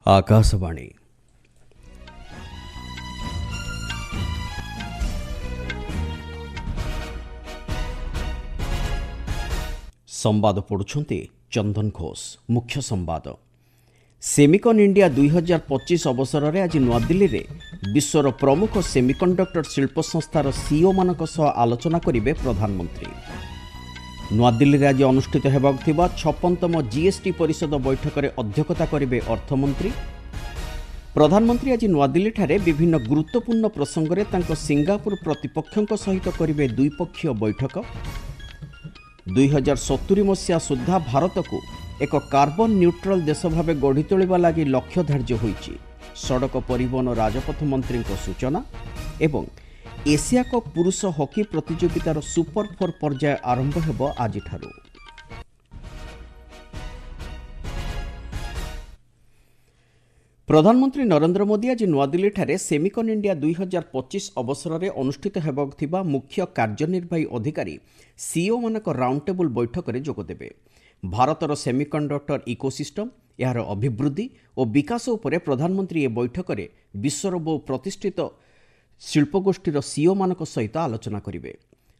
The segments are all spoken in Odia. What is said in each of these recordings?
आकाशवाणी संवाद पढ़ुछंती चंदन घोष। मुख्य संवाद सेमिकन इंडिया 2025 अवसर में आज नूआदिल्ली में विश्वर प्रमुख सेमिकंडक्टर शिल्प संस्थार सीईओ मानक सह आलोचना करेंगे प्रधानमंत्री। नूआदिल्ली में आज अनुष्ठित होबाक 56तम जीएसटी परिषद बैठक में अध्यक्षता करेंगे अर्थमंत्री। प्रधानमंत्री आज नूआदिल्ली ठारे विभिन्न गुरुत्वपूर्ण प्रसंग में तांको सिंगापुर प्रतिपक्षों सहित करेंगे द्विपक्षीय बैठक। 2070 मसीहा सुधा भारत को एक कार्बन न्यूट्रल देश भाव गढ़ी तोलिबा लागि लक्ष्य धार्य होईछि। सड़क परिवहन राजपथ मंत्री सूचना एवं एशिया कप पुरुष हॉकी प्रतियोगितार सुपर 4 पर्याय आरंभ हेबो आज ठारू। प्रधानमंत्री नरेंद्र मोदी आज नूआदिल्ली ठारे सेमिकन इंडिया 2025 अवसर में अनुष्ठित होबाक थिबा मुख्य कार्यनिर्वाही अधिकारी सीईओ मानक राउंड टेबल बैठक में जोगदेबे। भारतर सेमिकंडक्टर इकोसिस्टम यार अभिवृद्धि और विकास उपरे प्रधानमंत्री ए बैठक में विश्वर बहु प्रतिष्ठित शिल्पगोष्ठीर सीईओ मानक सहित आलोचना करेंगे।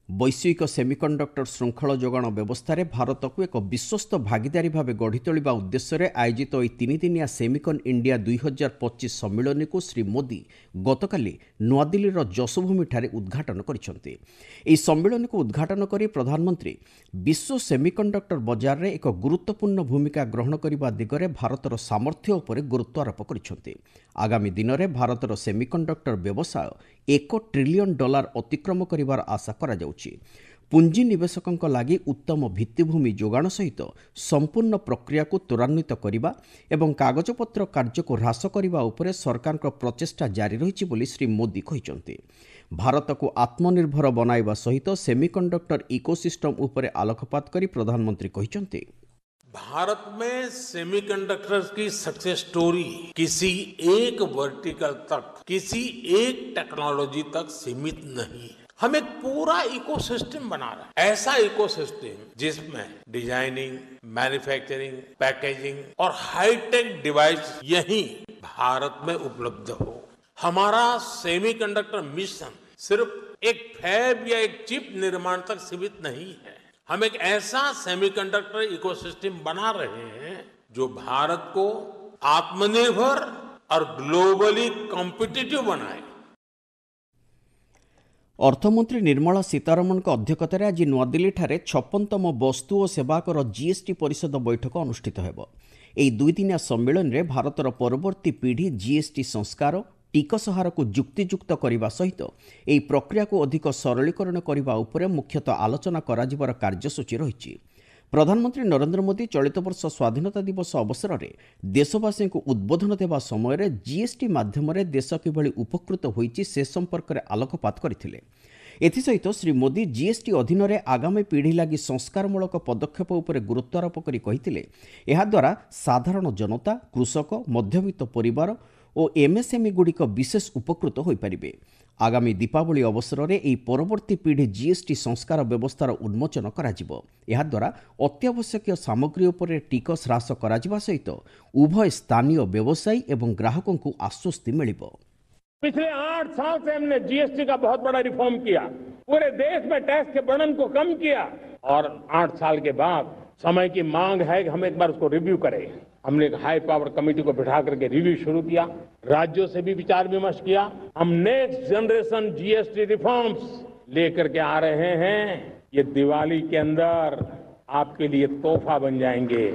वैश्विक सेमिकंडक्टर श्रृंखल जोगाण व्यवस्था रे भारत को एक विश्वस्त भागीदारी भाव गढ़ी तोलिबा उद्देश्य रे आयोजित यह 3 दिनिया सेमिकन इंडिया 2025 सम्मेलन को श्री मोदी गतकाली नूआदिल्लीर जशोभूमि ठारे उद्घाटन करिसेंति। एही सम्मेलन को उद्घाटन करी प्रधानमंत्री विश्व सेमिकंडक्टर बाजार रे एक गुरुत्वपूर्ण भूमिका ग्रहण करने दिगरे भारतर सामर्थ्य उपरे गुरुत्व आरोप करिसेंति। आगामी दिन में भारतर सेमिकंडक्टर व्यवसाय $1 ट्रिलियन अतिक्रम करिवार आशा करा जाउछि। पुंजी निवेशकों लगी उत्तम भित्तिभूमि जोगाण सहित संपूर्ण प्रक्रिया को त्वरान्वित करने एवं कागजपत्र कार्य को ह्रास करने उपरे सरकार प्रचेष्टा जारी रही बोली श्री मोदी कहिसेंति। भारत को आत्मनिर्भर बनाइबा सहित सेमिकंडक्टर इकोसिस्टम उपरे आलोकपात करी प्रधानमंत्री कहिसेंति। भारत में सेमीकंडक्टर्स की सक्सेस स्टोरी किसी एक वर्टिकल तक, किसी एक टेक्नोलॉजी तक सीमित नहीं है। हम एक पूरा इकोसिस्टम बना रहे हैं, ऐसा इकोसिस्टम जिसमें डिजाइनिंग, मैन्युफैक्चरिंग, पैकेजिंग और हाईटेक डिवाइस यहीं भारत में उपलब्ध हो। हमारा सेमीकंडक्टर मिशन सिर्फ एक फैब या एक चिप निर्माण तक सीमित नहीं है। हम एक ऐसा सेमीकंडक्टर इकोसिस्टम बना रहे हैं जो भारत को आत्मनिर्भर और ग्लोबली कॉम्पिटिटिव बनाए। अर्थमंत्री निर्मला सीतारमण अध्यक्षतार आज नूआदिल्ली ठारे 56तम वस्तु और सेवाकर जीएसटी परिषद बैठक अनुष्ठित होब। एही 2 दिनिया सम्मेलन में भारतर परवर्ती पीढ़ी जीएसटी संस्कार टिकस हार को जुक्तियुक्त करने सहित यह प्रक्रिया को अधिक सरलीकरण करने उपरे मुख्यतः आलोचना कराजिबार कार्यसूची रही। प्रधानमंत्री नरेंद्र मोदी चलित वर्ष स्वाधीनता दिवस अवसर में देशवासी को उद्बोधन देवा समय जीएसटी माध्यम देश किभली उपकृत होईछि से संपर्क में आलोकपात करथिले। एथिसहित श्री मोदी जीएसटी अधीन में आगामी पीढ़ी लगी संस्कारमूलक पदक्षेप उपरे गुरुत्वारोप करी कहिथिले एहा द्वारा साधारण जनता, कृषक, मध्यवित्त परिवार और एमएसएमई गुड़िक विशेष उपकृत हो पारिबे। आगामी दीपावली अवसर में यह परवर्ती पीढ़ी जीएसटी संस्कार व्यवस्थार उन्मोचन कराजिबो। एहा द्वारा अत्यावश्यक सामग्री उपरे टिकस ह्रास कराजिबा सहित उभय स्थानीय व्यवसायी एवं ग्राहकों को आश्वस्ति मिलिबो। पिछले 8 साल से हमने जीएसटी का बहुत बड़ा रिफॉर्म किया, पूरे देश में टैक्स के बर्डन को कम किया और 8 साल के बाद समय की मांग है कि हम एक बार उसको रिव्यू करें। हमने एक हाई पावर कमेटी को बिठा करके रिव्यू शुरू किया, राज्यों से भी विचार विमर्श किया। हम नेक्स्ट जनरेशन जीएसटी रिफॉर्म्स लेकर के आ रहे हैं। ये दिवाली के अंदर आपके लिए तोहफा बन जाएंगे।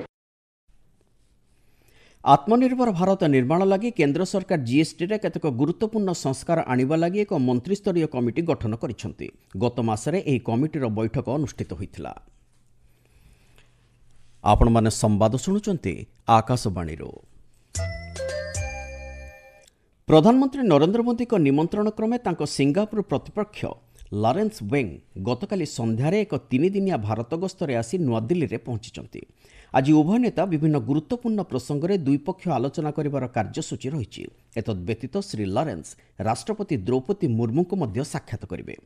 आत्मनिर्भर भारत निर्माण लगी केंद्र सरकार जीएसटी रे केतक गुरुत्वपूर्ण संस्कार आनिबा लगी एक मंत्रिस्तरीय कमिटी गठन करिसेंति। गत मासरे एही कमिटीर बैठक अनुष्ठित होइथिला। आपण माने संवाद शुणुचंती आकाशवाणी। प्रधानमंत्री नरेंद्र मोदी को निमंत्रण क्रमे तांको सिंगापुर प्रतिपक्ष लॉरेंस वेंग गतकाली संध्यारे एक 3 दिनिया भारत गस्तरे आसी नूआदिल्ली रे पहुंचिचंती। आज उभय नेता विभिन्न गुरुत्वपूर्ण प्रसंग में द्विपक्षीय आलोचना करिवार कार्यसूची रही। एतद व्यतीत श्री लॉरेंस राष्ट्रपति द्रौपदी मुर्मू को मध्य साक्षात करेंगे।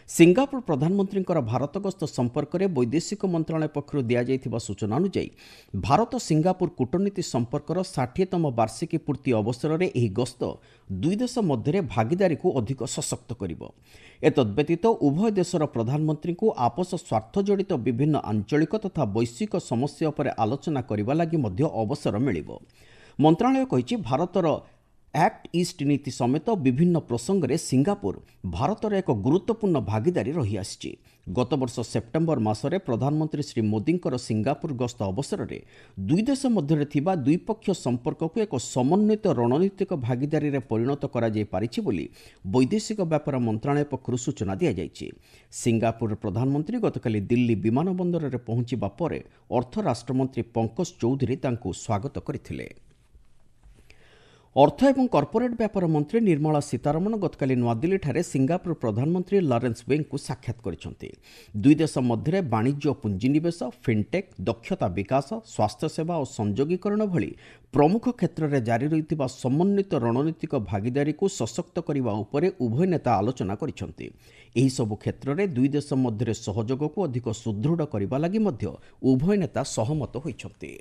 ସିଙ୍ଗାପୁର ପ୍ରଧାନମନ୍ତ୍ରୀଙ୍କର ଭାରତ ଗସ୍ତ ସମ୍ପର୍କରେ ବୈଦେଶିକ ମନ୍ତ୍ରଣାଳୟ ପକ୍ଷରୁ ଦିଆଯାଇଥିବା ସୂଚନା ଅନୁଯାୟୀ ଭାରତ ସିଙ୍ଗାପୁର କୂଟନୀତି ସମ୍ପର୍କର 60ତମ ବାର୍ଷିକୀ ପୂର୍ତ୍ତି ଅବସରରେ ଏହି ଗସ୍ତ ଦୁଇ ଦେଶ ମଧ୍ୟରେ ଭାଗିଦାରୀକୁ ଅଧିକ ସଶକ୍ତ କରିବ। ଏତଦ୍ବ୍ୟତୀତ ଉଭୟ ଦେଶର ପ୍ରଧାନମନ୍ତ୍ରୀଙ୍କୁ ଆପୋଷ ସ୍ୱାର୍ଥ ଜଡ଼ିତ ବିଭିନ୍ନ ଆଞ୍ଚଳିକ ତଥା ବୈଶ୍ୱିକ ସମସ୍ୟା ଉପରେ ଆଲୋଚନା କରିବା ଲାଗି ମଧ୍ୟ ଅବସର ମିଳିବ। ମନ୍ତ୍ରଣାଳୟ କହିଛି ଭାରତର ଆକ୍ଟ ଇଷ୍ଟ ନୀତି ସମେତ ବିଭିନ୍ନ ପ୍ରସଙ୍ଗରେ ସିଙ୍ଗାପୁର ଭାରତର ଏକ ଗୁରୁତ୍ୱପୂର୍ଣ୍ଣ ଭାଗିଦାରୀ ରହିଆସିଛି। ଗତବର୍ଷ ସେପ୍ଟେମ୍ବର ମାସରେ ପ୍ରଧାନମନ୍ତ୍ରୀ ଶ୍ରୀ ମୋଦିଙ୍କର ସିଙ୍ଗାପୁର ଗସ୍ତ ଅବସରରେ ଦୁଇ ଦେଶ ମଧ୍ୟରେ ଥିବା ଦ୍ୱିପକ୍ଷୀୟ ସମ୍ପର୍କକୁ ଏକ ସମନ୍ୱିତ ରଣନୀତିକ ଭାଗିଦାରୀରେ ପରିଣତ କରାଯାଇପାରିଛି ବୋଲି ବୈଦେଶିକ ବ୍ୟାପାର ମନ୍ତ୍ରଣାଳୟ ପକ୍ଷରୁ ସୂଚନା ଦିଆଯାଇଛି। ସିଙ୍ଗାପୁର ପ୍ରଧାନମନ୍ତ୍ରୀ ଗତକାଲି ଦିଲ୍ଲୀ ବିମାନ ବନ୍ଦରରେ ପହଞ୍ଚିବା ପରେ ଅର୍ଥ ରାଷ୍ଟ୍ରମନ୍ତ୍ରୀ ପଙ୍କଜ ଚୌଧୁରୀ ତାଙ୍କୁ ସ୍ୱାଗତ କରିଥିଲେ। ଅର୍ଥ ଏବଂ କର୍ପୋରେଟ୍ ବ୍ୟାପାର ମନ୍ତ୍ରୀ ନିର୍ମଳା ସୀତାରମଣ ଗତକାଲି ନୂଆଦିଲ୍ଲୀଠାରେ ସିଙ୍ଗାପୁର ପ୍ରଧାନମନ୍ତ୍ରୀ ଲରେନ୍ସ ୱେଙ୍ଗଙ୍କୁ ସାକ୍ଷାତ କରିଛନ୍ତି। ଦୁଇ ଦେଶ ମଧ୍ୟରେ ବାଣିଜ୍ୟ ଓ ପୁଞ୍ଜିନିବେଶ, ଫିନ୍ଟେକ୍, ଦକ୍ଷତା ବିକାଶ, ସ୍ୱାସ୍ଥ୍ୟସେବା ଓ ସଂଯୋଗୀକରଣ ଭଳି ପ୍ରମୁଖ କ୍ଷେତ୍ରରେ ଜାରି ରହିଥିବା ସମନ୍ୱିତ ରଣନୀତିକ ଭାଗିଦାରୀକୁ ସଶକ୍ତ କରିବା ଉପରେ ଉଭୟ ନେତା ଆଲୋଚନା କରିଛନ୍ତି। ଏହିସବୁ କ୍ଷେତ୍ରରେ ଦୁଇ ଦେଶ ମଧ୍ୟରେ ସହଯୋଗକୁ ଅଧିକ ସୁଦୃଢ଼ କରିବା ଲାଗି ମଧ୍ୟ ଉଭୟ ନେତା ସହମତ ହୋଇଛନ୍ତି।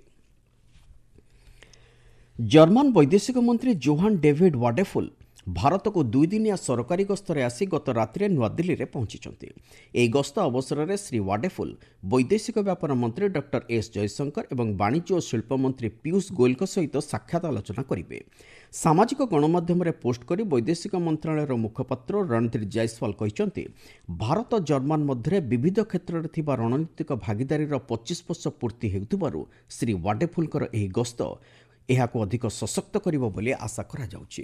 ଜର୍ମାନ ବୈଦେଶିକ ମନ୍ତ୍ରୀ ଜୋହାନ୍ ଡେଭିଡ୍ ୱାଡେଫୁଲ୍ ଭାରତକୁ ଦୁଇଦିନିଆ ସରକାରୀ ଗସ୍ତରେ ଆସି ଗତ ରାତିରେ ନୂଆଦିଲ୍ଲୀରେ ପହଞ୍ଚିଛନ୍ତି। ଏହି ଗସ୍ତ ଅବସରରେ ଶ୍ରୀ ୱାଡେଫୁଲ୍ ବୈଦେଶିକ ବ୍ୟାପାର ମନ୍ତ୍ରୀ ଡକ୍ଟର ଏସ୍ ଜୟଶଙ୍କର ଏବଂ ବାଣିଜ୍ୟ ଓ ଶିଳ୍ପ ମନ୍ତ୍ରୀ ପୀୟୂଷ ଗୋୟଲଙ୍କ ସହିତ ସାକ୍ଷାତ ଆଲୋଚନା କରିବେ। ସାମାଜିକ ଗଣମାଧ୍ୟମରେ ପୋଷ୍ଟ କରି ବୈଦେଶିକ ମନ୍ତ୍ରଣାଳୟର ମୁଖପାତ୍ର ରଣଧୀର ଜୟସ୍ୱାଲ କହିଛନ୍ତି, ଭାରତ ଜର୍ମାନ ମଧ୍ୟରେ ବିବିଧ କ୍ଷେତ୍ରରେ ଥିବା ରଣନୀତିକ ଭାଗିଦାରୀର 25 ବର୍ଷ ପୂର୍ତ୍ତି ହେଉଥିବାରୁ ଶ୍ରୀ ୱାଡେଫୁଲ୍ଙ୍କର ଏହି ଗସ୍ତ ଏହାକୁ ଅଧିକ ସଶକ୍ତ କରିବ ବୋଲି ଆଶା କରାଯାଉଛି।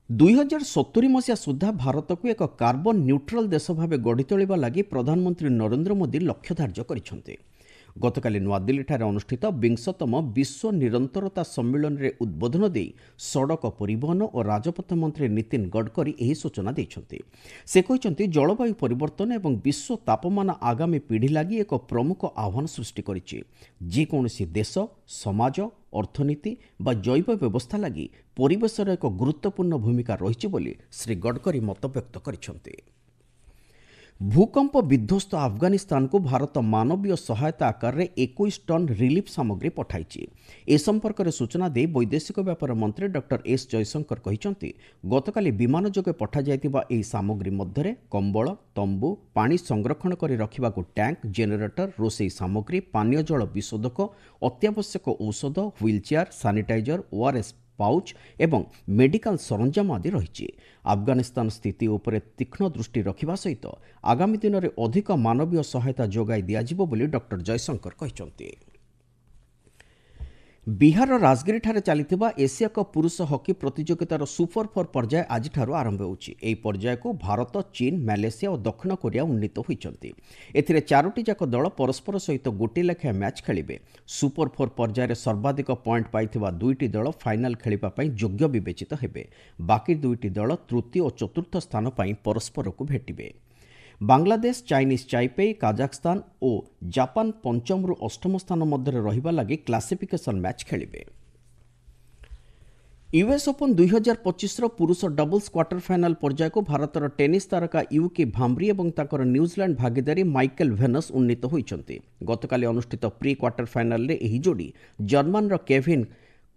2070 ମସିହା ସୁଦ୍ଧା ଭାରତକୁ ଏକ କାର୍ବନ ନ୍ୟୁଟ୍ରାଲ ଦେଶ ଭାବେ ଗଢ଼ି ତୋଳିବା ଲାଗି ପ୍ରଧାନମନ୍ତ୍ରୀ ନରେନ୍ଦ୍ର ମୋଦି ଲକ୍ଷ୍ୟ ଧାର୍ଯ୍ୟ କରିଛନ୍ତି। ଗତକାଲି ନୂଆଦିଲ୍ଲୀଠାରେ ଅନୁଷ୍ଠିତ 20ତମ ବିଶ୍ୱ ନିରନ୍ତରତା ସମ୍ମିଳନୀରେ ଉଦ୍ବୋଧନ ଦେଇ ସଡ଼କ ପରିବହନ ଓ ରାଜପଥ ମନ୍ତ୍ରୀ ନୀତିନ ଗଡ଼କରୀ ଏହି ସୂଚନା ଦେଇଛନ୍ତି। ସେ କହିଛନ୍ତି, ଜଳବାୟୁ ପରିବର୍ତ୍ତନ ଏବଂ ବିଶ୍ୱ ତାପମାନ ଆଗାମୀ ପିଢ଼ି ଲାଗି ଏକ ପ୍ରମୁଖ ଆହ୍ୱାନ ସୃଷ୍ଟି କରିଛି। ଯେକୌଣସି ଦେଶ, ସମାଜ, ଅର୍ଥନୀତି ବା ଜୈବ ବ୍ୟବସ୍ଥା ଲାଗି ପରିବେଶର ଏକ ଗୁରୁତ୍ୱପୂର୍ଣ୍ଣ ଭୂମିକା ରହିଛି ବୋଲି ଶ୍ରୀ ଗଡ଼କରୀ ମତବ୍ୟକ୍ତ କରିଛନ୍ତି। ଭୂକମ୍ପ ବିଧ୍ୱସ୍ତ ଆଫଗାନିସ୍ତାନକୁ ଭାରତ ମାନବୀୟ ସହାୟତା ଆକାରରେ 21 ଟନ୍ ରିଲିଫ୍ ସାମଗ୍ରୀ ପଠାଇଛି। ଏ ସମ୍ପର୍କରେ ସୂଚନା ଦେଇ ବୈଦେଶିକ ବ୍ୟାପାର ମନ୍ତ୍ରୀ ଡକ୍ଟର ଏସ୍ ଜୟଶଙ୍କର କହିଛନ୍ତି, ଗତକାଲି ବିମାନ ଯୋଗେ ପଠାଯାଇଥିବା ଏହି ସାମଗ୍ରୀ ମଧ୍ୟରେ କମ୍ବଳ, ତମ୍ବୁ, ପାଣି ସଂରକ୍ଷଣ କରି ରଖିବାକୁ ଟ୍ୟାଙ୍କ, ଜେନେରେଟର, ରୋଷେଇ ସାମଗ୍ରୀ, ପାନୀୟ ଜଳ ବିଶୋଧକ, ଅତ୍ୟାବଶ୍ୟକ ଔଷଧ, ହ୍ୱିଲଚେୟାର, ସାନିଟାଇଜର, ଓଆର୍ଏସ୍ ପାଉଚ୍ ଏବଂ ମେଡିକାଲ ସରଞ୍ଜାମ ଆଦି ରହିଛି। ଆଫଗାନିସ୍ତାନ ସ୍ଥିତି ଉପରେ ତୀକ୍ଷ୍ଣ ଦୃଷ୍ଟି ରଖିବା ସହିତ ଆଗାମୀ ଦିନରେ ଅଧିକ ମାନବୀୟ ସହାୟତା ଯୋଗାଇ ଦିଆଯିବ ବୋଲି ଡକ୍ଟର ଜୟଶଙ୍କର କହିଛନ୍ତି। ବିହାରର ରାଜଗିରିଠାରେ ଚାଲିଥିବା ଏସିଆ କପ୍ ପୁରୁଷ ହକି ପ୍ରତିଯୋଗିତାର ସୁପର 4 ପର୍ଯ୍ୟାୟ ଆଜିଠାରୁ ଆରମ୍ଭ ହେଉଛି। ଏହି ପର୍ଯ୍ୟାୟକୁ ଭାରତ, ଚୀନ, ମାଲେସିଆ ଓ ଦକ୍ଷିଣ କୋରିଆ ଉନ୍ନୀତ ହୋଇଛନ୍ତି। ଏଥିରେ 4ଟି ଯାକ ଦଳ ପରସ୍ପର ସହିତ ଗୋଟିଏ ଲେଖାଏଁ ମ୍ୟାଚ୍ ଖେଳିବେ। ସୁପର 4 ପର୍ଯ୍ୟାୟରେ ସର୍ବାଧିକ ପଏଣ୍ଟ ପାଇଥିବା 2ଟି ଦଳ ଫାଇନାଲ୍ ଖେଳିବା ପାଇଁ ଯୋଗ୍ୟ ବିବେଚିତ ହେବେ। ବାକି 2ଟି ଦଳ ତୃତୀୟ ଓ ଚତୁର୍ଥ ସ୍ଥାନ ପାଇଁ ପରସ୍ପରକୁ ଭେଟିବେ। ବାଂଲାଦେଶ, ଚାଇନିଜ୍ ଚାଇପେଇ, କାଜାଖସ୍ତାନ ଓ ଜାପାନ 5ମରୁ 8ମ ସ୍ଥାନ ମଧ୍ୟରେ ରହିବା ଲାଗି କ୍ଲାସିଫିକେସନ୍ ମ୍ୟାଚ୍ ଖେଳିବେ। ୟୁଏସ୍ ଓପନ୍ 2025ର ପୁରୁଷ ଡବଲ୍ସ କ୍ୱାର୍ଟର ଫାଇନାଲ୍ ପର୍ଯ୍ୟାୟକୁ ଭାରତର ଟେନିସ୍ ତାରକା ୟୁକି ଭାମ୍ବ୍ରି ଏବଂ ତାଙ୍କର ନ୍ୟୁଜିଲାଣ୍ଡ ଭାଗିଦାରୀ ମାଇକେଲ ଭେନସ୍ ଉନ୍ନୀତ ହୋଇଛନ୍ତି। ଗତକାଲି ଅନୁଷ୍ଠିତ ପ୍ରି କ୍ୱାର୍ଟର ଫାଇନାଲ୍ରେ ଏହି ଯୋଡ଼ି ଜର୍ମାନର କେଭିନ୍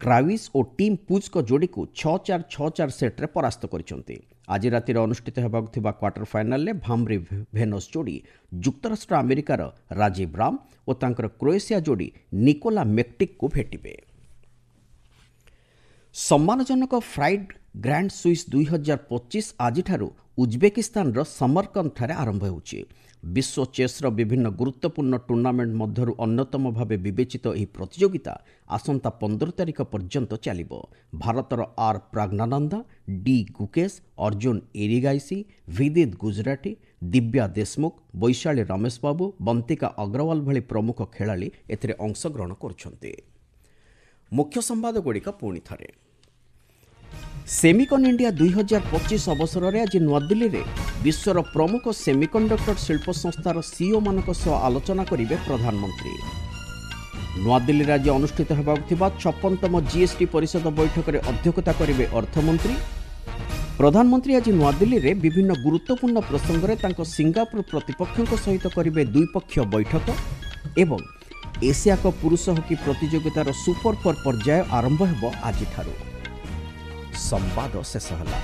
କ୍ରାୱିସ୍ ଓ ଟିମ୍ ପୁଜ୍ଙ୍କ ଯୋଡ଼ିକୁ 6-4, 6-4 ସେଟ୍ରେ ପରାସ୍ତ କରିଛନ୍ତି। ଆଜି ରାତିରେ ଅନୁଷ୍ଠିତ ହେବାକୁ ଥିବା କ୍ୱାର୍ଟର ଫାଇନାଲ୍ରେ ଭାମ୍ବ୍ରି ଭେନସ୍ ଯୋଡ଼ି ଯୁକ୍ତରାଷ୍ଟ୍ର ଆମେରିକାର ରାଜୀବ ରାମ ଓ ତାଙ୍କର କ୍ରୋଏସିଆ ଯୋଡ଼ି ନିକୋଲା ମେକ୍ଟିକ୍କୁ ଭେଟିବେ। ସମ୍ମାନଜନକ ଫ୍ରାଇଡ୍ ଗ୍ରାଣ୍ଡ ସୁଇସ୍ 2025 ଆଜିଠାରୁ ଉଜବେକିସ୍ତାନର ସମରକନ୍ଦଠାରେ ଆରମ୍ଭ ହେଉଛି। ବିଶ୍ୱ ଚେସ୍ର ବିଭିନ୍ନ ଗୁରୁତ୍ୱପୂର୍ଣ୍ଣ ଟୁର୍ଣ୍ଣାମେଣ୍ଟ ମଧ୍ୟରୁ ଅନ୍ୟତମ ଭାବେ ବିବେଚିତ ଏହି ପ୍ରତିଯୋଗିତା ଆସନ୍ତା 15 ତାରିଖ ପର୍ଯ୍ୟନ୍ତ ଚାଲିବ। ଭାରତର ଆର୍ ପ୍ରାଗ୍ନାନନ୍ଦା, ଡି ଗୁକେଶ, ଅର୍ଜୁନ ଏରିଗାଇସି, ଭିଦିତ ଗୁଜରାଟି, ଦିବ୍ୟା ଦେଶମୁଖ, ବୈଶାଳୀ ରମେଶ ବାବୁ, ବନ୍ତିକା ଅଗ୍ରୱାଲ ଭଳି ପ୍ରମୁଖ ଖେଳାଳି ଏଥିରେ ଅଂଶଗ୍ରହଣ କରୁଛନ୍ତି। ମୁଖ୍ୟ ସମ୍ବାଦଗୁଡ଼ିକ ପୁଣି ଥରେ। ସେମିକନ୍ ଇଣ୍ଡିଆ 2025 ଅବସରରେ ଆଜି ନୂଆଦିଲ୍ଲୀରେ ବିଶ୍ୱର ପ୍ରମୁଖ ସେମିକଣ୍ଡକ୍ଟର ଶିଳ୍ପ ସଂସ୍ଥାର ସିଇଓମାନଙ୍କ ସହ ଆଲୋଚନା କରିବେ ପ୍ରଧାନମନ୍ତ୍ରୀ। ନୂଆଦିଲ୍ଲୀରେ ଆଜି ଅନୁଷ୍ଠିତ ହେବାକୁ ଥିବା 56ତମ ଜିଏସ୍ଟି ପରିଷଦ ବୈଠକରେ ଅଧ୍ୟକ୍ଷତା କରିବେ ଅର୍ଥମନ୍ତ୍ରୀ। प्रधानमंत्री आज नुआदिल्ली रे विभिन्न गुरुत्वपूर्ण प्रसंग में सिंगापुर प्रतिपक्षों सहित करेंगे द्विपक्षीय बैठक एवं एशिया कप पुरुष हॉकी प्रतियोगितार सुपर 4 पर्याय आरंभ होब आज। संवाद शेष होला।